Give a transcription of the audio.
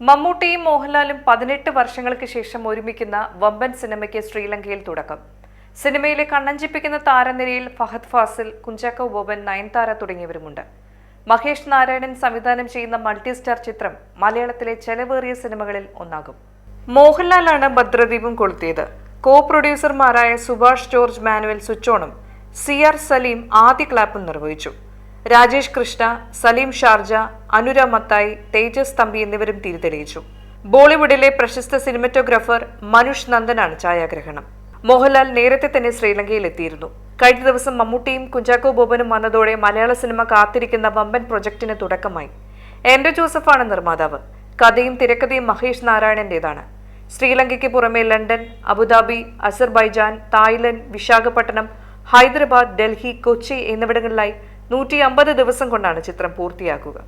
മമ്മൂട്ടിയും മോഹൻലാലും 18 വർഷങ്ങൾക്ക് ശേഷം ഒരുമിക്കുന്ന വമ്പൻ സിനിമയ്ക്ക് ശ്രീലങ്കയിൽ തുടക്കം. സിനിമയിലെ കണ്ണഞ്ചിപ്പിക്കുന്ന താരനിരയിൽ ഫഹദ് ഫാസിൽ, കുഞ്ചാക്കോ ബോബൻ, നയൻതാര തുടങ്ങിയവരുമുണ്ട്. മഹേഷ് നാരായണൻ സംവിധാനം ചെയ്യുന്ന മൾട്ടി സ്റ്റാർ ചിത്രം മലയാളത്തിലെ ചെലവേറിയ സിനിമകളിൽ ഒന്നാകും. മോഹൻലാലാണ് ഭദ്രദീപം കൊളുത്തിയത്. കോ പ്രൊഡ്യൂസർമാരായ സുഭാഷ് ജോർജ് മാനുവൽ സ്വിച്ചോണും CR സലീം ആദ്യ ക്ലാപ്പും നിർവഹിച്ചു. രാജേഷ് കൃഷ്ണ, സലീം ഷാർജ, അനുര മത്തായി, തേജസ് തമ്പി എന്നിവരും തിരിതെളിയിച്ചു. ബോളിവുഡിലെ പ്രശസ്ത സിനിമറ്റോഗ്രാഫർ മനുഷ് നന്ദനാണ് ഛായാഗ്രഹണം. മോഹൻലാൽ നേരത്തെ തന്നെ ശ്രീലങ്കയിൽ എത്തിയിരുന്നു. കഴിഞ്ഞ ദിവസം മമ്മൂട്ടിയും കുഞ്ചാക്കോ ബോബനും വന്നതോടെ മലയാള സിനിമ കാത്തിരിക്കുന്ന വമ്പൻ പ്രൊജക്ടിന് തുടക്കമായി. ആൻഡ്രൂ ജോസഫാണ് നിർമ്മാതാവ്. കഥയും തിരക്കഥയും മഹേഷ് നാരായണന്റേതാണ്. ശ്രീലങ്കയ്ക്ക് പുറമെ London, Abu Dhabi, Azerbaijan, Thailand, Visakhapatnam, Hyderabad, Delhi, Kochi എന്നിവിടങ്ങളിലായി 150 ദിവസം കൊണ്ടാണ് ചിത്രം പൂർത്തിയാക്കുക.